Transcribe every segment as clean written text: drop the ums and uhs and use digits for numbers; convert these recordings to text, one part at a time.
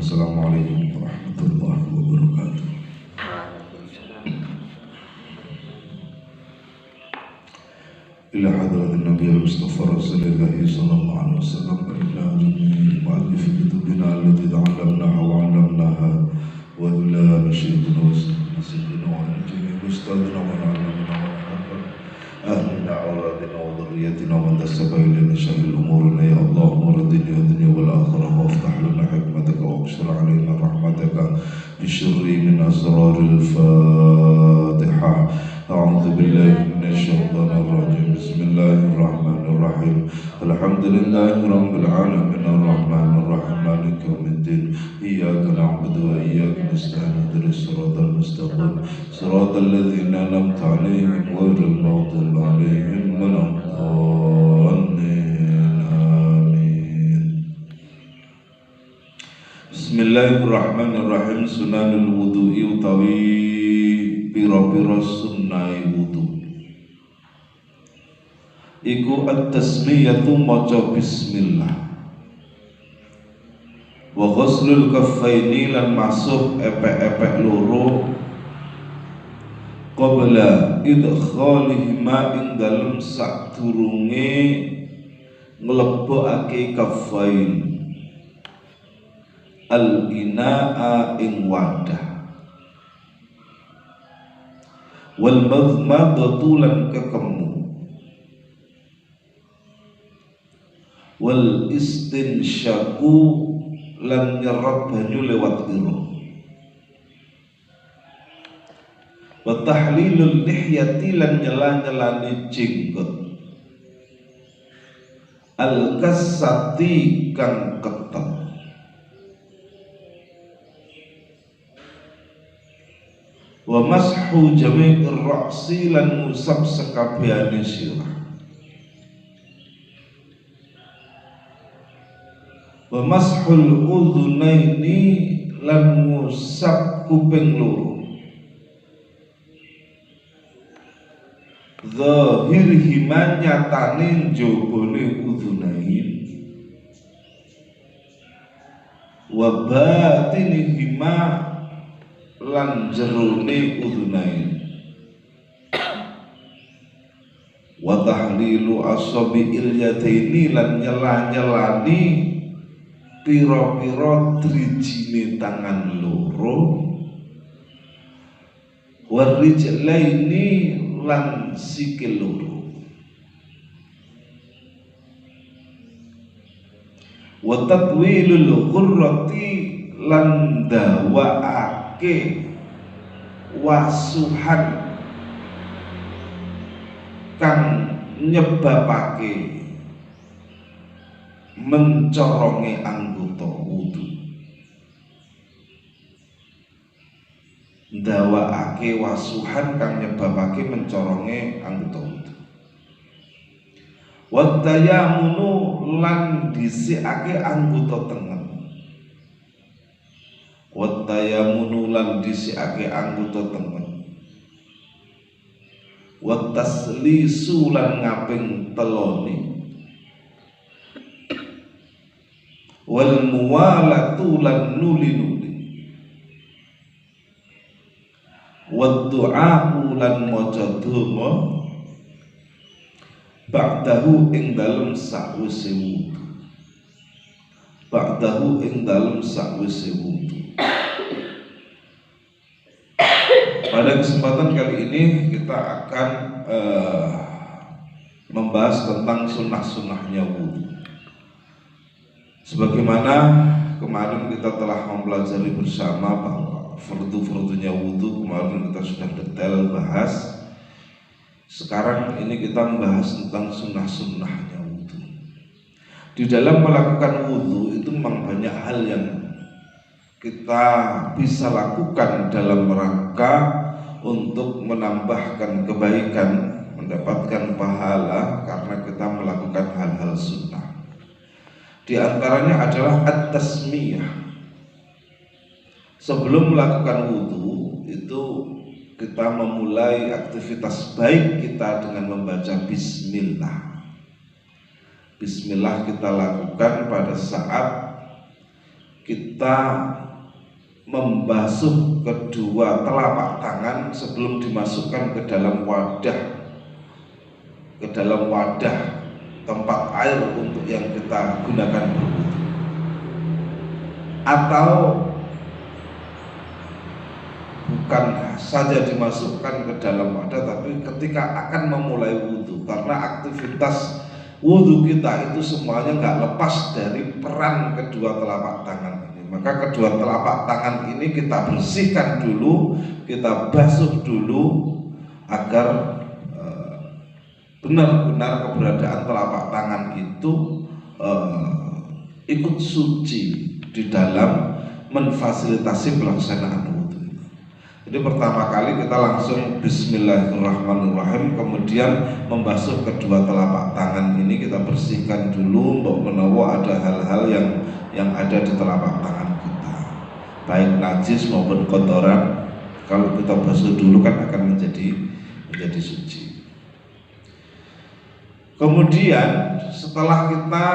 Assalamualaikum warahmatullahi wabarakatuh. إلى حضرة النبي المصطفى رسول الله صلى الله عليه وسلم إلى مؤلف كتبنا التي تعلمناها وعلمناها وإلى مشايخنا وسيدنا وجميع أستاذنا وعلمنا ونحبنا أهلنا وأولادنا وذريتنا ومن تسبب إلينا شر أمورنا يا الله أمور الدنيا والدنيا والآخرة وافتح لنا حكمتك واقشر علينا رحمتك بشر من أسرار الفاتحة. أعوذ بالله من الشيطان الرجيم. بسم الله الرحمن الرحيم. الحمد لله رب العالمين الرحمن الرحيم مالك يوم الدين. إياك نعبد وإياك نستعين اهدنا الصراط المستقيم صراط الذين أنعمت عليهم غير المغضوب عليهم ولا الضالين آمين. Bismillahirrahmanirrahim. Sunanul wudu'i utawi pira-pira sunnah wudu iku at-tasmiyatu maca bismillah wa ghuslul kaffaini lan masuh epek-epek loro qabla idkhalihima ing dalem sadurunge nglebokake kaffain al-inaa ing wadah wal madmadatu lan kekemu wal istinsyaku lan nyerap banyu lewat ira wa tahlilul lihyati lan nyela-nyelani jenggot al kasati kang ketet wa mashu jami'ir ra'si lan ngusap sekabehane sirah wa mashul udhunaini lan ngusap kuping loro zahirihima nyatane njobone udhunain wa batinihima lan jerone udhunain wa tahlilu asabi ilyadaini lan nyela-nyelani pira-pira drijine tangan loro warijlaini lan sikil loro wa tatwilul ghurrati lan dawaake wasuhan kang nyebabake mencoronge anggota wudu ndawaake wasuhan kang nyebabake mencoronge anggota wudu wa tayamunu lan dhisikake anggota tengen wa tayamunu lan dhisikake anggota tengen wa taslisu lan ngaping telone wal muwalatu lan nuli-nuli wa du'a'u lan maca donga ba'dahu ing dalem sakwise wudu ba'dahu ing dalem sakwise wudu. Pada kesempatan kali ini kita akan membahas tentang sunnah-sunnahnya wudu. Sebagaimana kemarin kita telah mempelajari bersama bahwa fardu-fardunya wudu kemarin kita sudah detail bahas. Sekarang ini kita membahas tentang sunnah-sunnahnya wudu. Di dalam melakukan wudu itu memang banyak hal yang kita bisa lakukan dalam rangka untuk menambahkan kebaikan, mendapatkan pahala karena kita melakukan hal-hal sunnah. Di antaranya adalah at-tasmiyah. Sebelum melakukan wudu itu kita memulai aktivitas baik kita dengan membaca bismillah. Bismillah kita lakukan pada saat kita membasuh kedua telapak tangan sebelum dimasukkan ke dalam wadah tempat air untuk yang kita gunakan berwudu. Atau bukan saja dimasukkan ke dalam wadah, tapi ketika akan memulai wudu, karena aktivitas wudu kita itu semuanya nggak lepas dari peran kedua telapak tangan ini. Maka kedua telapak tangan ini kita bersihkan dulu, kita basuh dulu agar benar-benar keberadaan telapak tangan itu ikut suci di dalam memfasilitasi pelaksanaan wudu. Jadi pertama kali kita langsung bismillahirrahmanirrahim, kemudian membasuh kedua telapak tangan ini kita bersihkan dulu, untuk menawa ada hal-hal yang ada di telapak tangan kita, baik najis maupun kotoran. Kalau kita basuh dulu kan akan menjadi suci. Kemudian setelah kita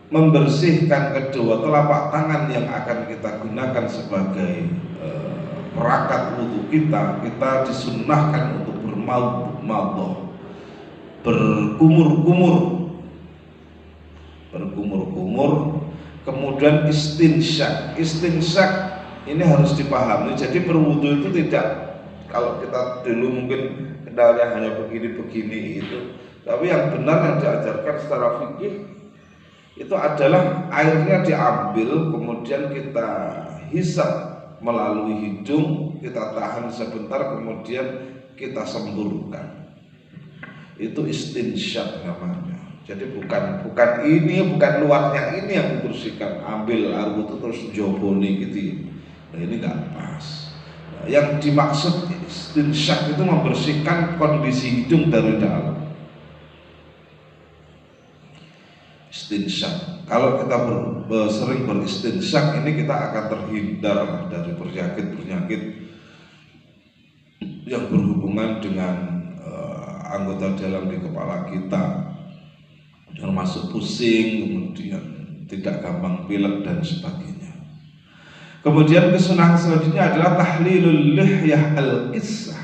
membersihkan kedua telapak tangan yang akan kita gunakan sebagai perangkat wudu kita disunnahkan untuk bermadmadah, berkumur-kumur, kemudian istinsyak. Istinsyak ini harus dipahami. Jadi berwudu itu tidak, kalau kita dulu mungkin kendalanya hanya begini-begini itu, tapi yang benar yang diajarkan secara fikih itu adalah airnya diambil, kemudian kita hisap melalui hidung, kita tahan sebentar, kemudian kita semburkan. Itu istinsyak namanya. Jadi bukan luarnya ini yang dibersihkan, ambil air wudu terus joboni gitu. Nah, ini nggak pas. Nah, yang dimaksud istinsyak itu membersihkan kondisi hidung dari dalam. Istinsyak. Kalau kita sering beristinsyak, ini kita akan terhindar dari penyakit-penyakit yang berhubungan dengan anggota dalam di kepala kita, termasuk pusing, kemudian tidak gampang pilek dan sebagainya. Kemudian kesunahan selanjutnya adalah tahlilul lihyah al-qissah,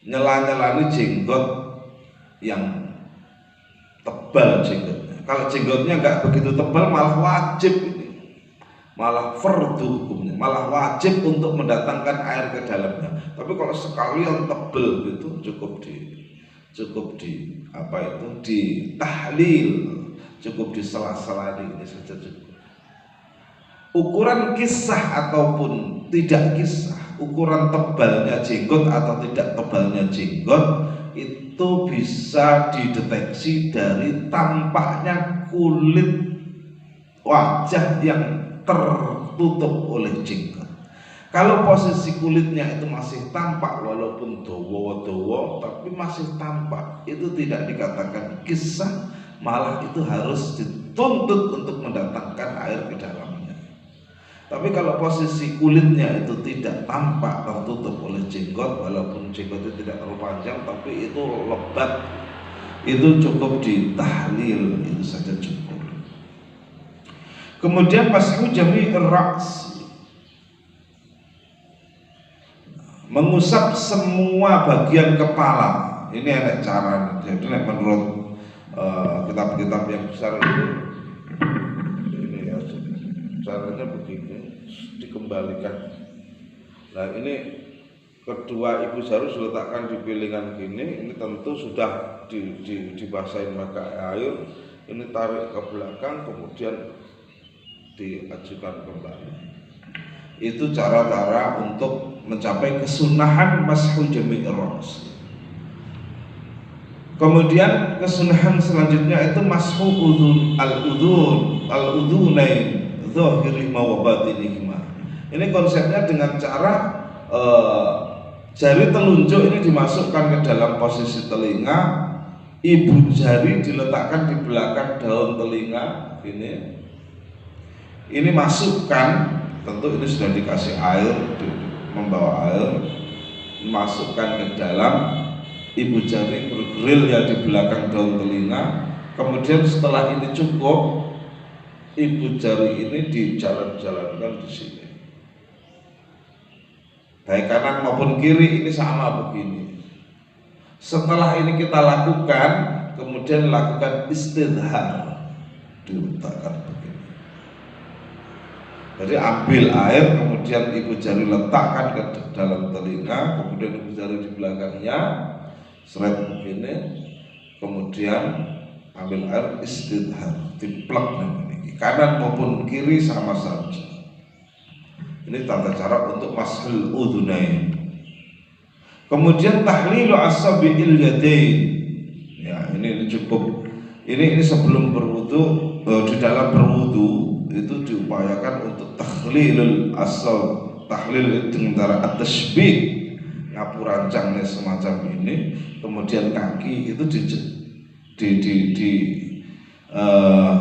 nyela-nyelani jenggot yang tebal jenggotnya. Kalau jenggotnya nggak begitu tebal malah wajib ini, malah fardhu hukumnya, malah wajib untuk mendatangkan air ke dalamnya. Tapi kalau sekalian tebal gitu cukup di tahlil, cukup di sela-sela ini saja cukup. Ukuran kisah ataupun tidak kisah, ukuran tebalnya jenggot atau tidak tebalnya jenggot itu bisa dideteksi dari tampaknya kulit wajah yang tertutup oleh jenggot. Kalau posisi kulitnya itu masih tampak, walaupun dowo-dowo tapi masih tampak, itu tidak dikatakan kisah, malah itu harus dituntut untuk mendatangkan air ke dalamnya. Tapi kalau posisi kulitnya itu tidak tampak, tertutup oleh jenggot, walaupun jenggot itu tidak terlalu panjang tapi itu lebat, itu cukup ditahlil, itu saja cukup. Kemudian mashu jami' ar-ra's, mengusap semua bagian kepala. Ini ada cara. Jadi menurut kitab-kitab yang besar itu, ini ya, caranya begini, dikembalikan. Nah ini kedua ibu harus letakkan di piringan gini. Ini tentu sudah dibasahin pakai air. Ini tarik ke belakang, kemudian diajukan kembali. Itu cara-cara untuk mencapai kesunahan mashu jami'ir ra's. Kemudian kesunahan selanjutnya itu mashu al-udhunain zahirihima wa batinihima. Ini konsepnya dengan cara jari telunjuk ini dimasukkan ke dalam posisi telinga, ibu jari diletakkan di belakang daun telinga ini masukkan, tentu ini sudah dikasih air, membawa air, masukkan ke dalam ibu jari, bergeril ya di belakang daun telinga. Kemudian setelah ini cukup, ibu jari ini dijalankan di sini, baik kanan maupun kiri ini sama begini. Setelah ini kita lakukan, kemudian lakukan istidhar, diletakkan begini. Jadi ambil air, kemudian ibu jari letakkan ke dalam telinga, kemudian ibu jari di belakangnya, seret begini, kemudian ambil air istidhar, diplek ini, kanan maupun kiri sama saja. Ini tata cara untuk mashul udhunain. Kemudian tahlilu asabi'il yadain. Ya, ini cukup. Ini sebelum berwudu, di dalam berwudu itu diupayakan untuk tahlilul asal, tahlil dengan cara at-tasbih, ngapurancangnya semacam ini. Kemudian kaki itu di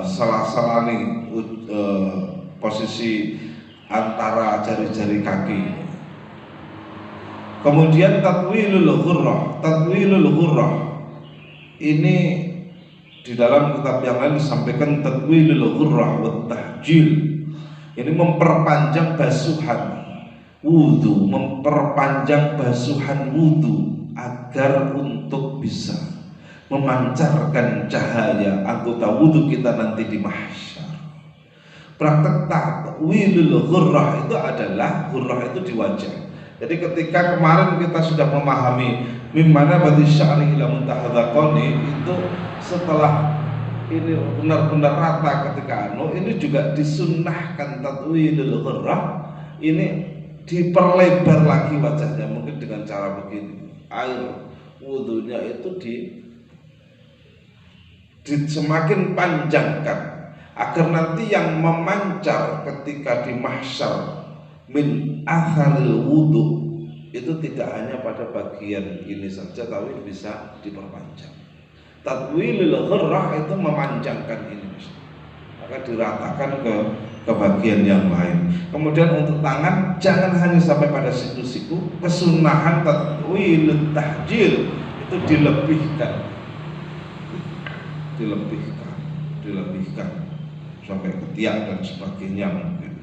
salah-salah nih posisi antara jari-jari kaki. Kemudian tatwilul ghurrah ini di dalam kitab yang lain disampaikan tatwilul ghurrah wa tahjil. Ini memperpanjang basuhan wudu, memperpanjang basuhan wudu agar untuk bisa memancarkan cahaya anggota wudu kita nanti di mahsyar. Praktek takwilul ghurrah itu adalah, ghurrah itu di wajah. Jadi ketika kemarin kita sudah memahami mimana bati sya'ri ila muntahadzaqani, itu setelah ini benar-benar rata ketika ini juga disunnahkan tatwilul ghurrah, ini diperlebar lagi wajahnya, mungkin dengan cara begini. Air wudunya itu semakin panjangkan agar nanti yang memancar ketika di mahsyar min atharil wudu itu tidak hanya pada bagian ini saja, tapi bisa diperpanjang. Tatwilul ghurrah itu memanjangkan ini, maka diratakan ke bagian yang lain. Kemudian untuk tangan jangan hanya sampai pada siku-siku, kesunahan tatwilut tahjil itu dilebihkan sampai ketiak dan sebagainya mungkin.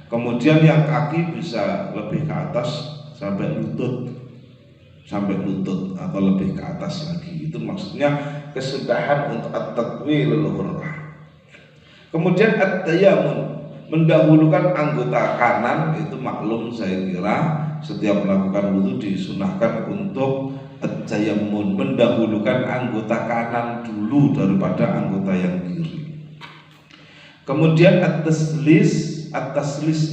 Kemudian yang kaki bisa lebih ke atas sampai lutut atau lebih ke atas lagi. Itu maksudnya kesudahan untuk at-tatwilul ghurrah. Kemudian at-tayammun, mendahulukan anggota kanan, itu maklum saya kira setiap melakukan wudu disunahkan untuk at-tayammun, mendahulukan anggota kanan dulu daripada anggota yang kiri. Kemudian at-taslis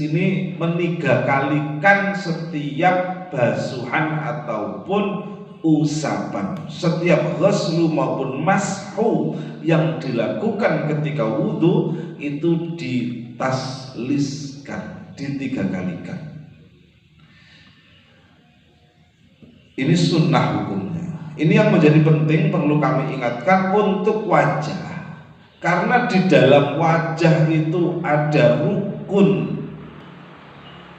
ini menigakalikan setiap basuhan ataupun usapan. Setiap ghuslu maupun mashu yang dilakukan ketika wudu itu ditasliskan, ditigakalikan. Ini sunnah hukumnya. Ini yang menjadi penting perlu kami ingatkan untuk wajah. Karena di dalam wajah itu ada rukun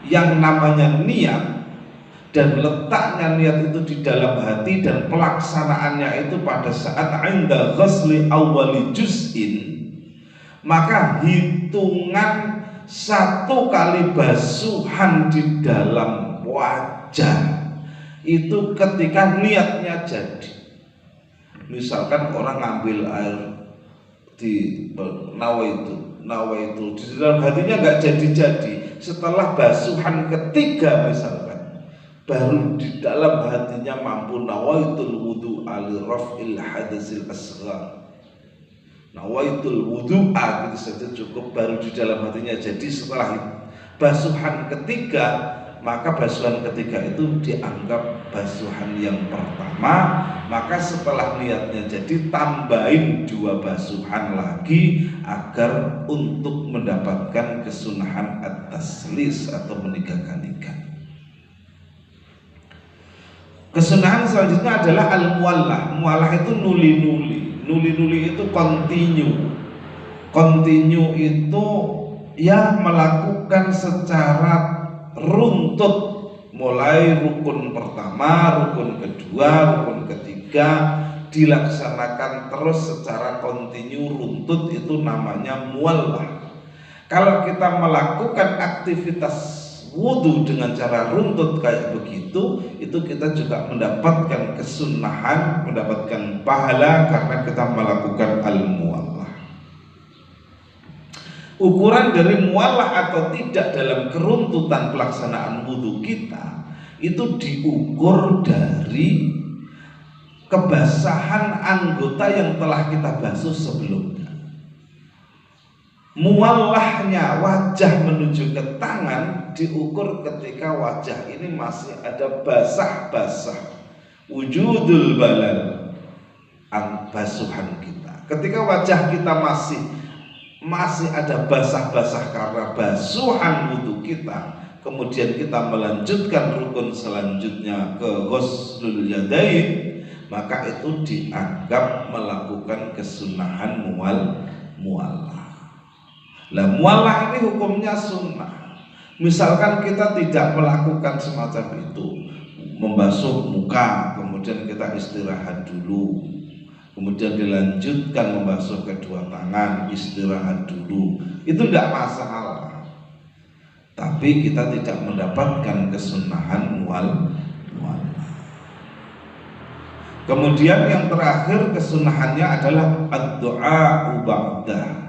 yang namanya niat, dan letaknya niat itu di dalam hati, dan pelaksanaannya itu pada saat inda ghusli awwali juz'in, maka hitungan satu kali basuhan di dalam wajah itu ketika niatnya jadi. Misalkan orang ngambil air di nawaitu di dalam hatinya nggak jadi, setelah basuhan ketiga misalkan baru di dalam hatinya mampu nawaitul wudu ali raf'il hadasil asghar, nawaitul wudu gitu saja cukup, baru di dalam hatinya jadi. Setelah basuhan ketiga, maka basuhan ketiga itu dianggap basuhan yang pertama. Maka setelah niatnya jadi, tambahin 2 basuhan lagi agar untuk mendapatkan kesunahan at-taslis atau menigakalikan. Kesunahan selanjutnya adalah al-muallah. Muallah itu nuli-nuli. Nuli-nuli itu continue. Continue itu ya melakukan secara runtut, mulai rukun pertama, rukun kedua, rukun ketiga, dilaksanakan terus secara kontinu runtut itu namanya muallah. Kalau kita melakukan aktivitas wudhu dengan cara runtut kayak begitu, itu kita juga mendapatkan kesunahan, mendapatkan pahala karena kita melakukan al-muallah. Ukuran dari muallah atau tidak dalam keruntutan pelaksanaan wudhu kita itu diukur dari kebasahan anggota yang telah kita basuh sebelumnya. Muallahnya wajah menuju ke tangan diukur ketika wajah ini masih ada basah-basah, wujudul balal, basuhan kita. Ketika wajah kita masih ada basah-basah karena basuhan wudhu kita, kemudian kita melanjutkan rukun selanjutnya ke ghuslul yadain, maka itu dianggap melakukan kesunahan muallah. Lah muallah ini hukumnya sunnah. Misalkan kita tidak melakukan semacam itu, membasuh muka, kemudian kita istirahat dulu, kemudian dilanjutkan membasuh kedua tangan, istirahat dulu, itu tidak masalah. Tapi kita tidak mendapatkan kesunahan muallah. Kemudian yang terakhir kesunahannya adalah ad-du'a ba'dah.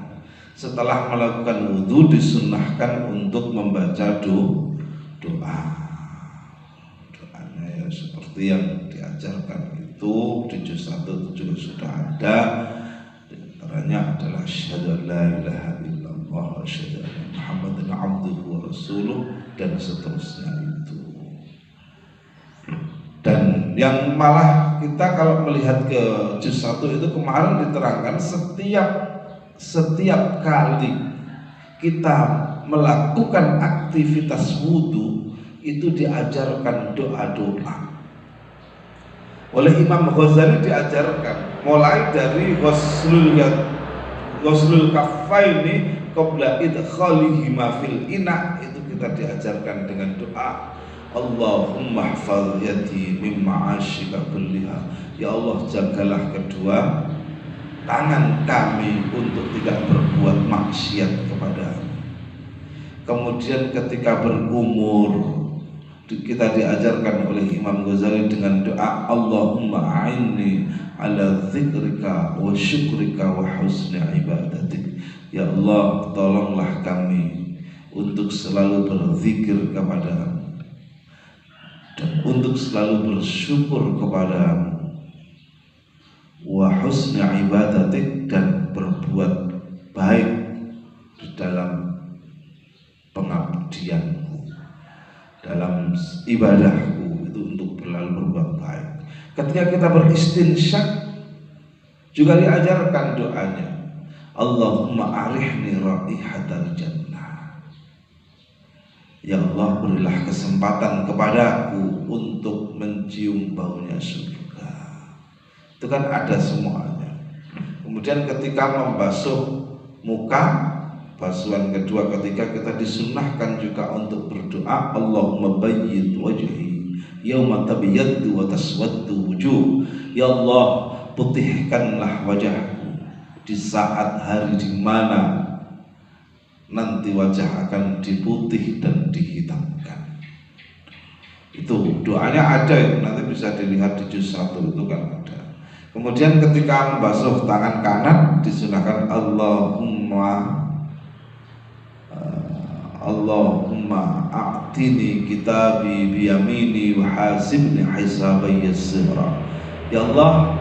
Setelah melakukan wudhu disunahkan untuk membaca doa. Doanya ya seperti yang diajarkan itu di juz 1 juga sudah ada. Di antaranya adalah asyhadu an la ilaha illallah wa asyhadu anna Muhammadan abduhu wa rasuluh dan seterusnya itu. Dan yang malah kita kalau melihat ke juz 1 itu kemarin diterangkan setiap kali kita melakukan aktivitas wudhu itu diajarkan doa-doa. Oleh Imam Ghazali diajarkan mulai dari ghuslul kaffaini qabla idkhalihima fil ina, itu kita diajarkan dengan doa Allahumma hfadz yadi min ma'asyika kulliha. Ya Allah, jagalah kedua tangan kami untuk tidak berbuat maksiat kepadamu. Kemudian ketika berumur kita diajarkan oleh Imam Ghazali dengan doa Allahumma a'inni ala dzikrika wa syukrika wa husni ibadatik. Ya Allah, tolonglah kami untuk selalu berzikir kepadamu dan untuk selalu bersyukur kepadamu, wa husni ibadatik, dan berbuat baik di dalam pengabdianku, dalam ibadahku itu untuk selalu berbuat baik. Ketika kita beristinsyak juga diajarkan doanya Allahumma arihni raihatal jannah. Ya Allah, berilah kesempatan kepadaku untuk mencium baunya surga. Itu kan ada semuanya. Kemudian ketika membasuh muka, basuhan kedua ketika kita disunnahkan juga untuk berdoa Allahumma bayyid wajhi yauma tabyaddu wa taswaddu wujuh. Ya Allah, putihkanlah wajahku di saat hari di mana nanti wajah akan diputih dan dihitamkan. Itu doanya ada, itu nanti bisa dilihat di juz 1 itu kan ada. Kemudian ketika membasuh tangan kanan disunahkan Allahumma a'tini kitabi biyamini wa hasibni hisaban yassira. Ya Allah,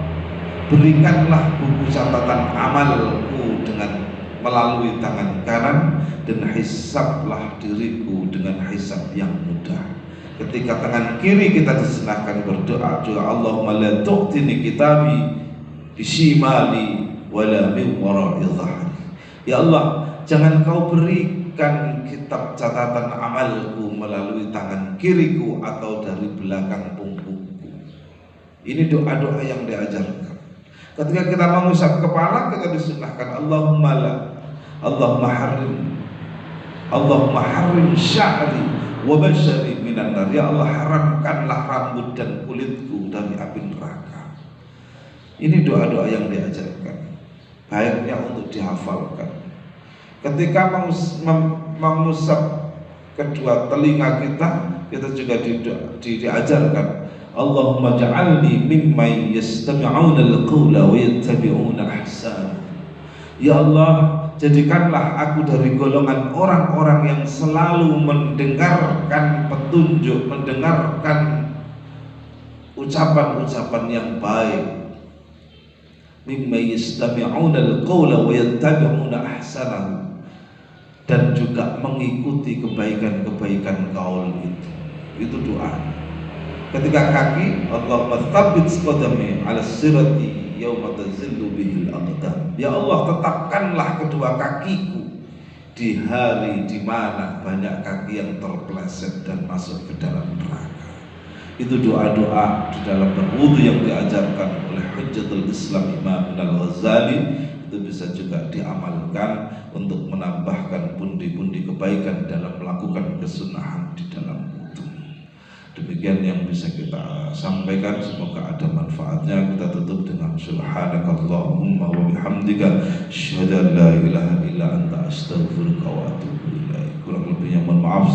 berikanlah buku catatan amalku dengan melalui tangan kanan dan hisablah diriku dengan hisab yang mudah. Ketika tangan kiri kita disunahkan berdoa juga Allahumma la tu'tini kitabi bisimali wala min wara'i dhahri. Ya Allah, jangan kau berikan kitab catatan amalku melalui tangan kiriku atau dari belakang punggungku. Ini doa-doa yang diajarkan. Ketika kita mengusap kepala kita disunahkan Allahumma harrim sya'ri wa bashari minan nar. Ya Allah, haramkanlah rambut dan kulitku dari api neraka. Ini doa-doa yang diajarkan, baiknya untuk dihafalkan. Ketika mengusap kedua telinga kita juga diajarkan, Allahumma ja'alni mimman yastami'una al-qawla wa yattabi'una ahsan. Ya Allah, jadikanlah aku dari golongan orang-orang yang selalu mendengarkan petunjuk, mendengarkan ucapan-ucapan yang baik. Mimma yastami'una al-qawla wa yattabi'una ahsanahu, dan juga mengikuti kebaikan-kebaikan kaul itu. Itu doa. Ketika kaki, Allahumma tsabbit qadami 'ala sirati yauma tazillu bihil aqdam. Ya Allah, tetapkanlah kedua kakiku di hari di mana banyak kaki yang terpeleset dan masuk ke dalam neraka. Itu doa-doa di dalam berwudu yang diajarkan oleh Hujjatul Islam Imam Al-Ghazali. Itu bisa juga diamalkan untuk menambahkan pundi-pundi kebaikan dalam melakukan kesunahan di dalam wudu. Demikian yang bisa kita sampaikan, semoga ada manfaatnya. Kita tutup dengan subhanakallahumma wa bihamdika asyhadu an la ilaha illa anta astaghfiruka wa atubu ilaik. Kurang lebihnya mohon maaf.